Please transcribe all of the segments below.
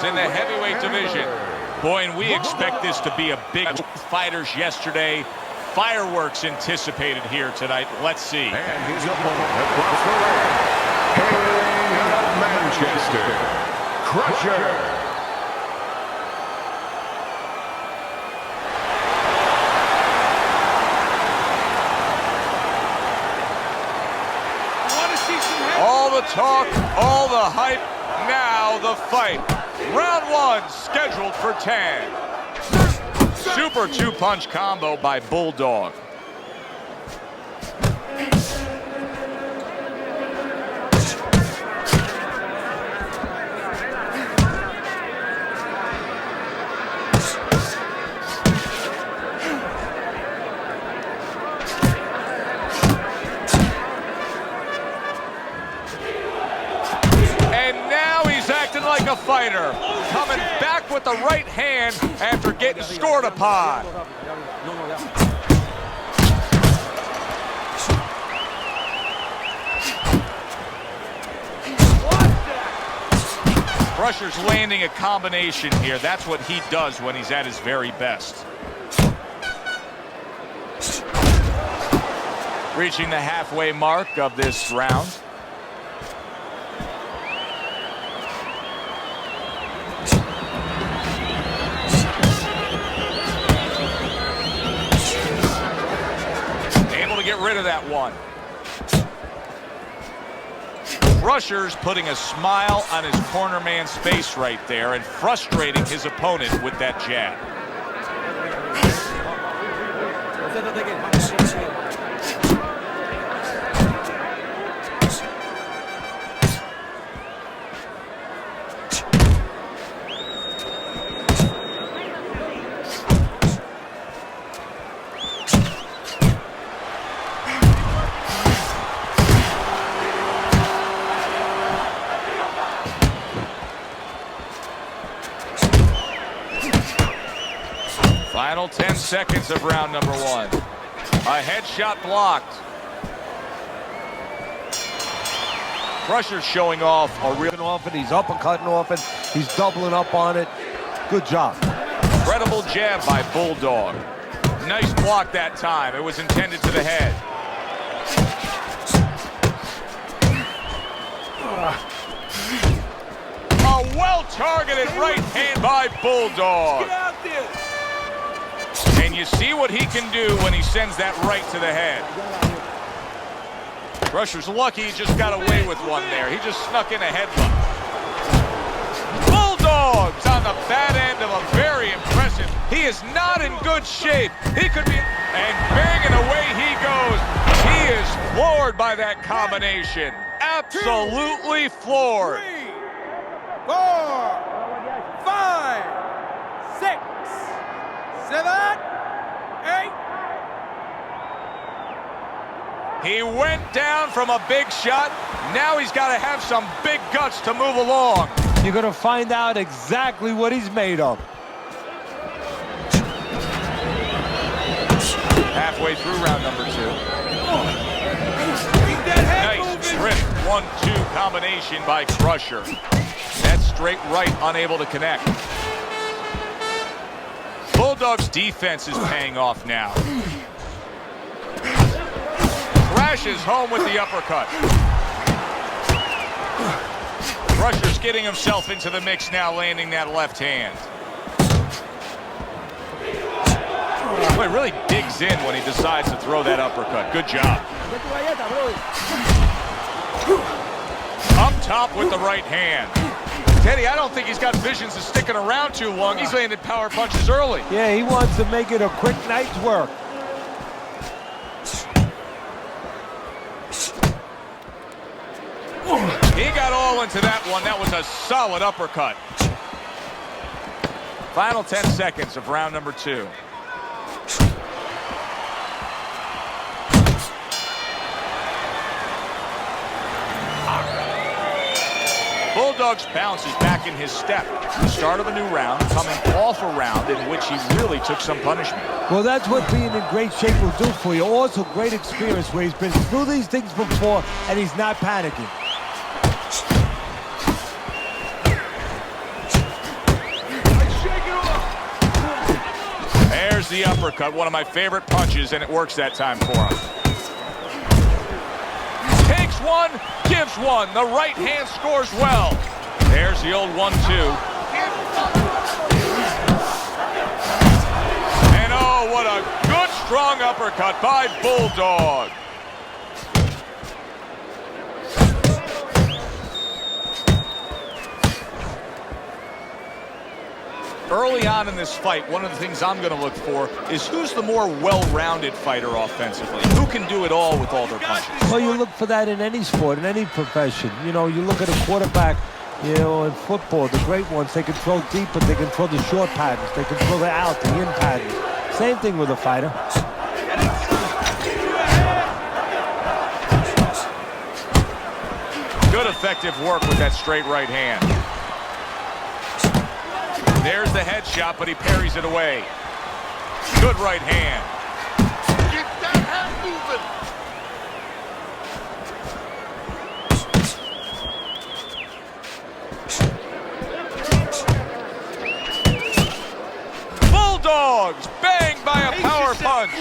pounds in the heavyweight division. Boy, and we expect this to be a big fighters yesterday. Fireworks anticipated here tonight. Let's see. And his opponent across the ring, hailing out of Manchester, Crusher. All the talk, all the hype, now the fight. Round one scheduled for 10. Super two-punch combo by Bulldog. Like a fighter, coming back with the right hand after getting scored upon. Crusher's landing a combination here. That's what he does when he's at his very best. Reaching the halfway mark of this round. Get rid of that one. Crusher's putting a smile on his corner man's face right there and frustrating his opponent with that jab. Final 10 seconds of round number one. A headshot blocked. Crusher's showing off a real... He's uppercutting off it. He's doubling up on it. Good job. Incredible jab by Bulldog. Nice block that time. It was intended to the head. A well-targeted right hand by Bulldog. Get out there. And you see what he can do when he sends that right to the head. Crusher's lucky he just got away with one there. He just snuck in a headlock. Bulldog's on the bad end of a very impressive. He is not in good shape. He could be, and banging away he goes. He is floored by that combination. Absolutely floored. 3, 4, 5, 6, 7, 8. He went down from a big shot. Now he's got to have some big guts to move along. You're going to find out exactly what he's made of. Halfway through round number two. Nice trip 1-2 combination by Crusher. That straight right unable to connect. Bulldog's defense is paying off now. Crashes home with the uppercut. Crusher's getting himself into the mix now, landing that left hand. Boy, really digs in when he decides to throw that uppercut. Good job. Up top with the right hand. Teddy, I don't think he's got visions of sticking around too long. He's landed power punches early. Yeah, he wants to make it a quick night's work. He got all into that one. That was a solid uppercut. Final 10 seconds of round number two. Bulldog's bounce is back in his step. The start of a new round, coming off a round in which he really took some punishment. Well, that's what being in great shape will do for you. Also, great experience where he's been through these things before and he's not panicking. the uppercut, one of my favorite punches, and it works that time for him. Takes one, gives one. The right hand scores well. There's the old 1-2. And oh, what a good, strong uppercut by Bulldog. Early on in this fight, one of the things I'm going to look for is who's the more well-rounded fighter offensively. Who can do it all with all their punches? Well, you look for that in any sport, in any profession. You know, you look at a quarterback, you know, in football, the great ones, they can throw deep, but they can throw the short patterns. They can throw the out, the in patterns. Same thing with a fighter. Good, effective work with that straight right hand. There's the headshot, but he parries it away. Good right hand. Get that hand moving. Bulldogs banged by a power punch.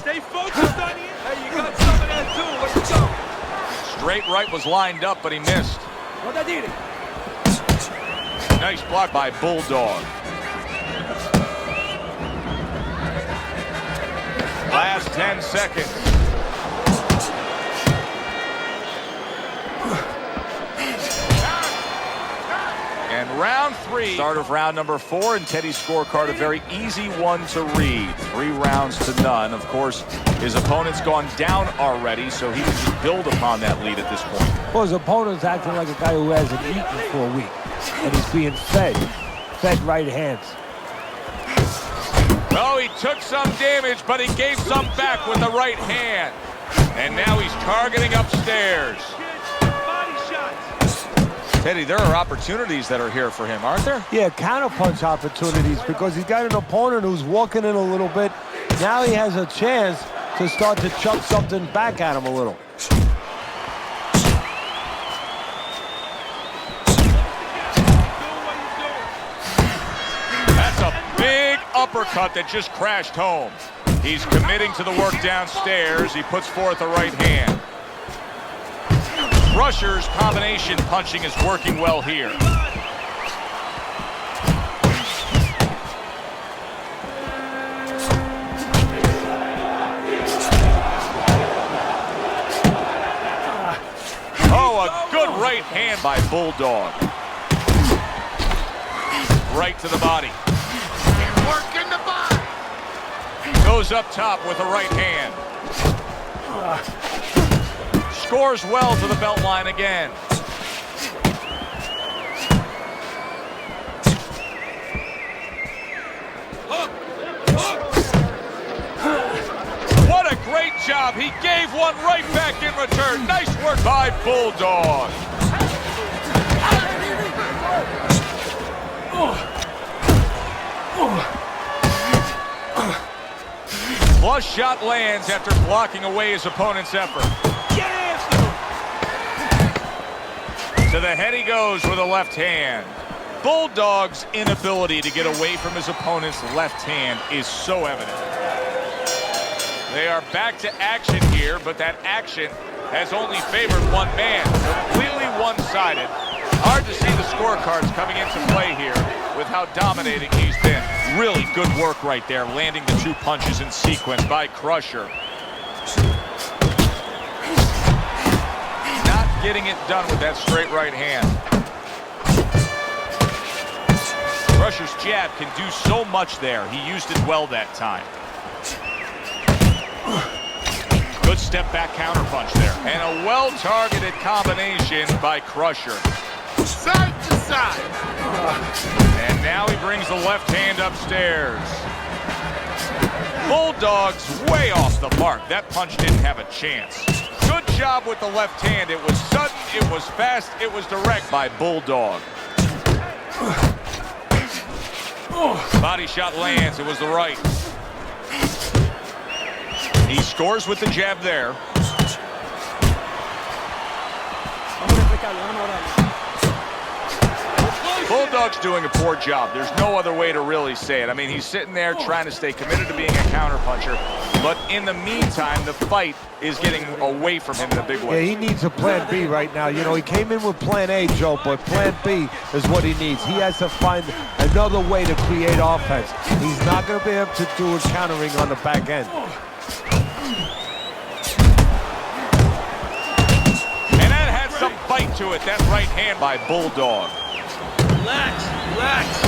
Stay focused on you. Hey, you got some of that too. Let's go. Straight right was lined up, but he missed. What I did it. Nice block by Bulldog. Last 10 seconds. And round 3. Start of round number 4, and Teddy's scorecard, a very easy one to read. 3 rounds to none. Of course, his opponent's gone down already, so he can just build upon that lead at this point. Well, his opponent's acting like a guy who hasn't eaten for a week. And he's being fed right hands. Oh, he took some damage, but he gave some back with the right hand. And now he's targeting upstairs. Teddy, there are opportunities that are here for him, aren't there? Yeah, counterpunch opportunities, because he's got an opponent who's walking in a little bit. Now he has a chance to start to chuck something back at him a little. Big uppercut that just crashed home. He's committing to the work downstairs. He puts forth the right hand. Crusher's combination punching is working well here. Oh, a good right hand by Bulldog. Right to the body. Work in the body. Goes up top with a right hand. Scores well to the belt line again. What a great job. He gave one right back in return. Nice work by Bulldog. Flush shot lands after blocking away his opponent's effort. To the head he goes with a left hand. Bulldog's inability to get away from his opponent's left hand is so evident. They are back to action here, but that action has only favored one man. Completely one-sided. Hard to see the scorecards coming into play here with how dominating he's been. Really good work right there, landing the 2 punches in sequence by Crusher. Not getting it done with that straight right hand. Crusher's jab can do so much there. He used it well that time. Good step back counter punch there. And a well-targeted combination by Crusher. Side to side. And now he brings the left hand upstairs. Bulldog's way off the mark. That punch didn't have a chance. Good job with the left hand. It was sudden, it was fast, it was direct by Bulldog. Body shot lands. It was the right. He scores with the jab there. Bulldog's doing a poor job. There's no other way to really say it. I mean, he's sitting there trying to stay committed to being a counterpuncher, but in the meantime, the fight is getting away from him in a big way. Yeah, he needs a plan B right now. You know, he came in with plan A, Joe, but plan B is what he needs. He has to find another way to create offense. He's not going to be able to do it countering on the back end. And that had some bite to it, that right hand by Bulldog. Relax, relax.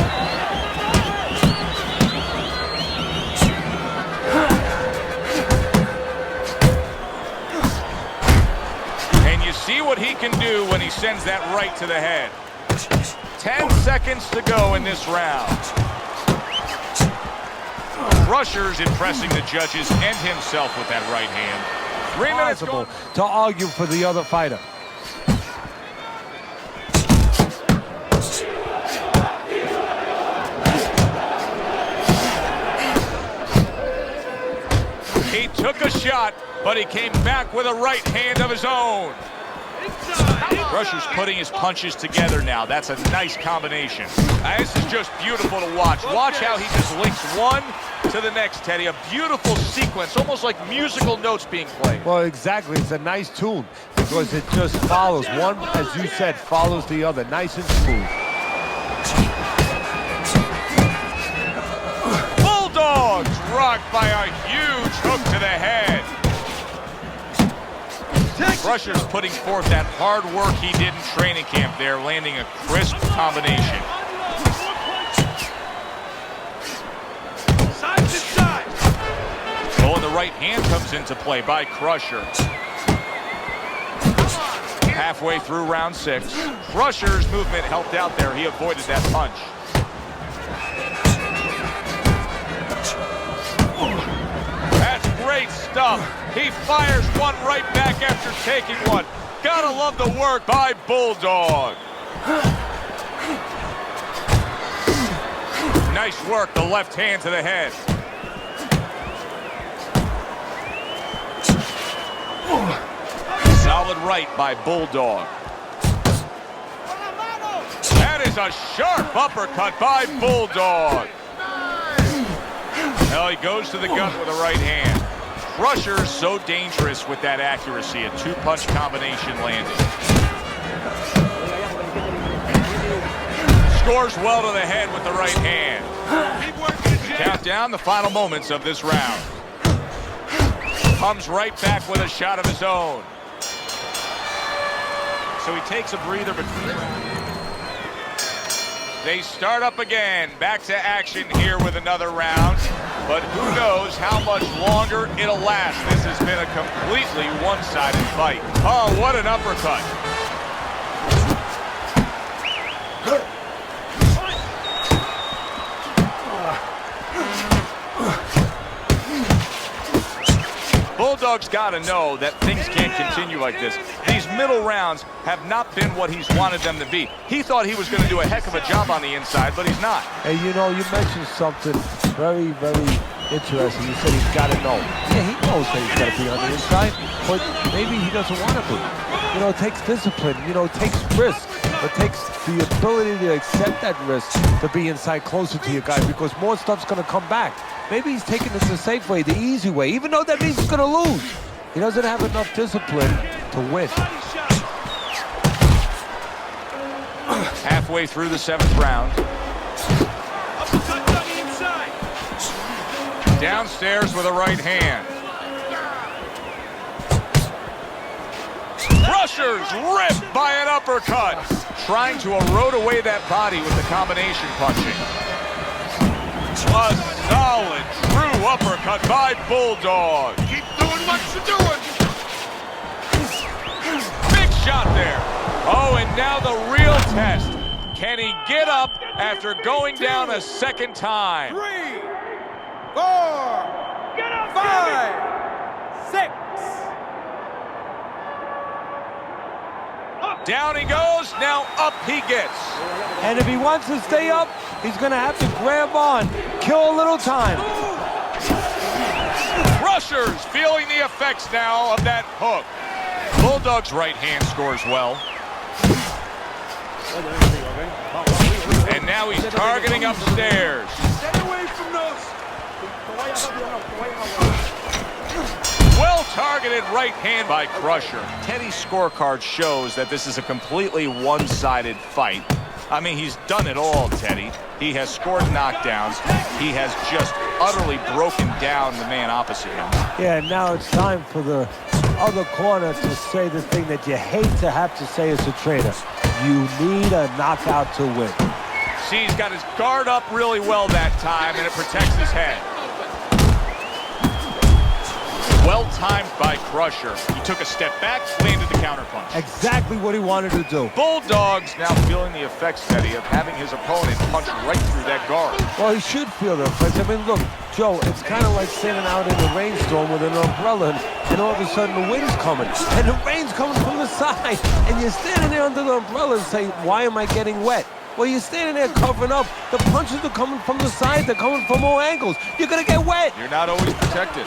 And you see what he can do when he sends that right to the head. 10 seconds to go in this round. Crusher's impressing the judges and himself with that right hand. 3 minutes Possible to argue for the other fighter. He took a shot, but he came back with a right hand of his own. Crusher's putting his punches together now. That's a nice combination. This is just beautiful to watch. Watch how he just links one to the next, Teddy. A beautiful sequence, almost like musical notes being played. Well, exactly. It's a nice tune because it just follows. One, as you said, follows the other. Nice and smooth. Bulldogs rocked by a huge hook to the head. Crusher's putting forth that hard work he did in training camp there, landing a crisp combination. Side to side. Oh, and the right hand comes into play by Crusher. Halfway through round 6. Crusher's movement helped out there. He avoided that punch. That's great stuff. He fires one right back after taking one. Gotta love the work by Bulldog. Nice work, the left hand to the head. Solid right by Bulldog. That is a sharp uppercut by Bulldog. Well, he goes to the gut with a right hand. Crusher's so dangerous with that accuracy. A two-punch combination landing. Scores well to the head with the right hand. Count down the final moments of this round. Comes right back with a shot of his own. So he takes a breather between rounds. They start up again. Back to action here with another round. But who knows how much longer it'll last. This has been a completely one-sided fight. Oh, what an uppercut. Bulldog's got to know that things can't continue like this. These middle rounds have not been what he's wanted them to be. He thought he was going to do a heck of a job on the inside, but he's not. Hey, you know, you mentioned something very, very interesting. You said he's got to know. Yeah, he knows that he's got to be on the inside, but maybe he doesn't want to be. You know, it takes discipline. You know, it takes risk. It takes the ability to accept that risk to be inside closer to your guy because more stuff's going to come back. Maybe he's taking it the safe way, the easy way, even though that means he's going to lose. He doesn't have enough discipline to win. Halfway through the 7th round. Downstairs with a right hand. Crusher's ripped by an uppercut. Trying to erode away that body with the combination punching. A solid, true uppercut by Bulldog. Keep doing what you're doing. Big shot there. Oh, and now the real test. Can he get up after going down a second time? 3, 4, 5, 6. Down he goes, now up he gets. And if he wants to stay up, he's going to have to grab on, kill a little time. Crusher's feeling the effects now of that hook. Bulldog's right hand scores well. Now he's targeting upstairs. Stay away from those. Well-targeted right hand by Crusher. Teddy's scorecard shows that this is a completely one-sided fight. I mean, he's done it all, Teddy. He has scored knockdowns. He has just utterly broken down the man opposite him. Yeah, now it's time for the other corner to say the thing that you hate to have to say as a trainer. You need a knockout to win. See, he's got his guard up really well that time, and it protects his head. Well-timed by Crusher. He took a step back, landed the counterpunch. Exactly what he wanted to do. Bulldog's now feeling the effects, Teddy, of having his opponent punch right through that guard. Well, he should feel the effects. I mean, look, Joe, it's kind of like standing out in a rainstorm with an umbrella, and all of a sudden the wind's coming, and the rain's coming from the side, and you're standing there under the umbrella and saying, why am I getting wet? Well, you're standing there covering up. The punches are coming from the side. They're coming from all angles. You're going to get wet. You're not always protected.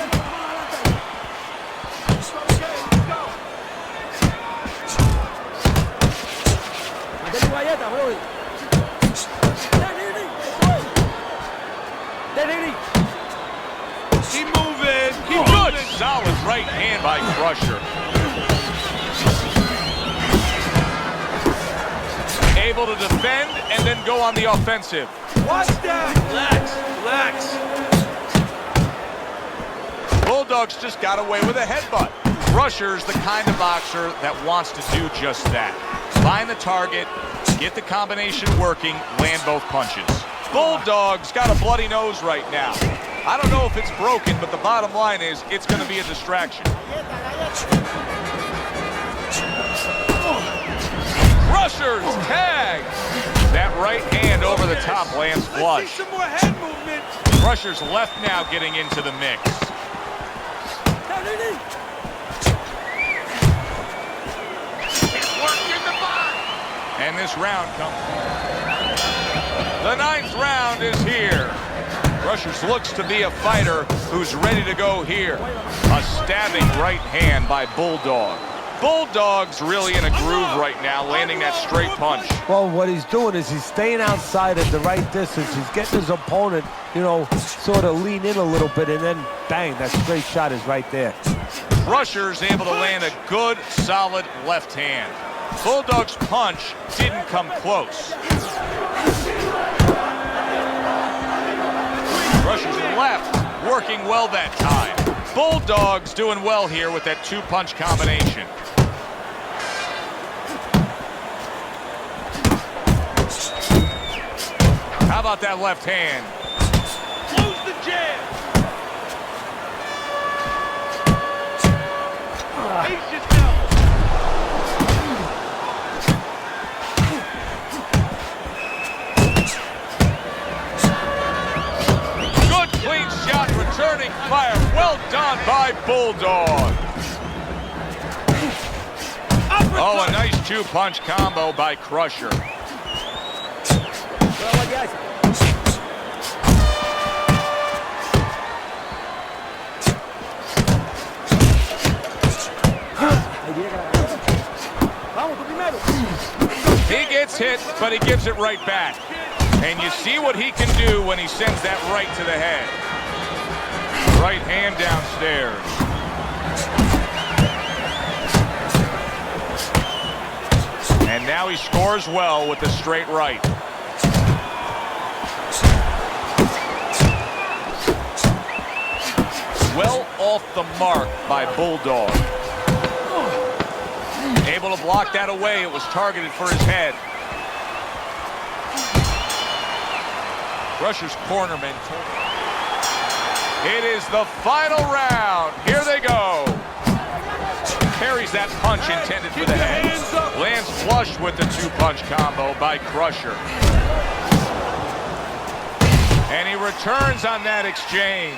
Keep moving. Keep Good, moving. solid right hand by Crusher. Able to defend and then go on the offensive. Watch that. Relax. Relax. Bulldog's just got away with a headbutt. Crusher's the kind of boxer that wants to do just that. Find the target, get the combination working, land both punches. Bulldog's got a bloody nose right now. I don't know if it's broken, but the bottom line is it's going to be a distraction. Crusher's tag. That right hand over the top lands Let's flush. see some more head movement. Crusher's left now getting into the mix. And this round comes. The 9th round is here. Crusher looks to be a fighter who's ready to go here. A stabbing right hand by Bulldog. Bulldog's really in a groove right now, landing that straight punch. Well, what he's doing is he's staying outside at the right distance. He's getting his opponent, you know, sort of lean in a little bit, and then bang, that straight shot is right there. Crusher's able to land a good, solid left hand. Bulldog's punch didn't come close. Crusher's left, working well that time. Bulldog's doing well here with that two-punch combination. How about that left hand? Close the jab. Pace yourself. Good clean shot, returning fire. Well done by Bulldog. Oh, a nice two-punch combo by Crusher. He gets hit, but he gives it right back. And you see what he can do when he sends that right to the head. Right hand downstairs. And now he scores well with the straight right. Well off the mark by Bulldog. Able to block that away. It was targeted for his head. Crusher's cornerman. It is the final round. Here they go. Carries that punch intended for the head. Lands flush with the two-punch combo by Crusher. And he returns on that exchange.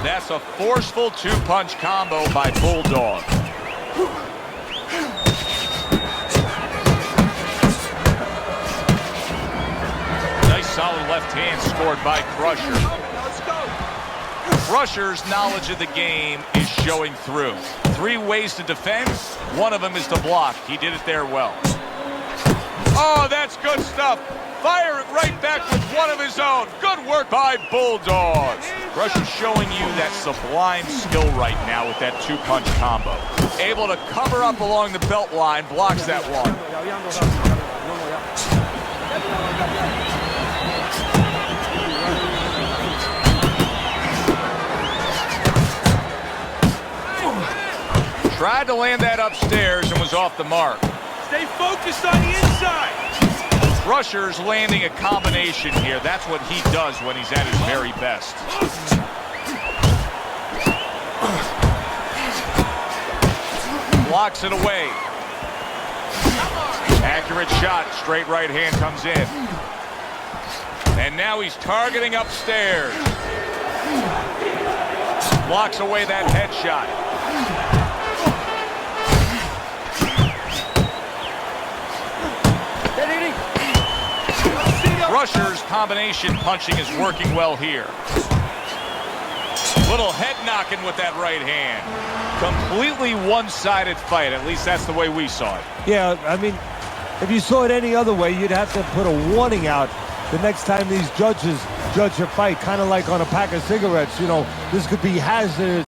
That's a forceful two-punch combo by Bulldog. Nice solid left left hand scored by Crusher. Let's go. Crusher's knowledge of the game is showing through. 3 ways to defend. One of them is to block. He did it there well. Oh, that's good stuff. Fire it right back with one of his own. Good work by Bulldogs. Crusher's showing you that sublime skill right now with that 2-punch combo. Able to cover up along the belt line, blocks that one. Tried to land that upstairs and was off the mark. Stay focused on the inside. Crusher's landing a combination here. That's what he does when he's at his very best. Blocks it away. Accurate shot. Straight right hand comes in. And now he's targeting upstairs. Blocks away that headshot. Crusher's combination punching is working well here. Little head knocking with that right hand. Completely one-sided fight. At least that's the way we saw it. Yeah, I mean, if you saw it any other way, you'd have to put a warning out the next time these judges judge a fight, kind of like on a pack of cigarettes. You know, this could be hazardous.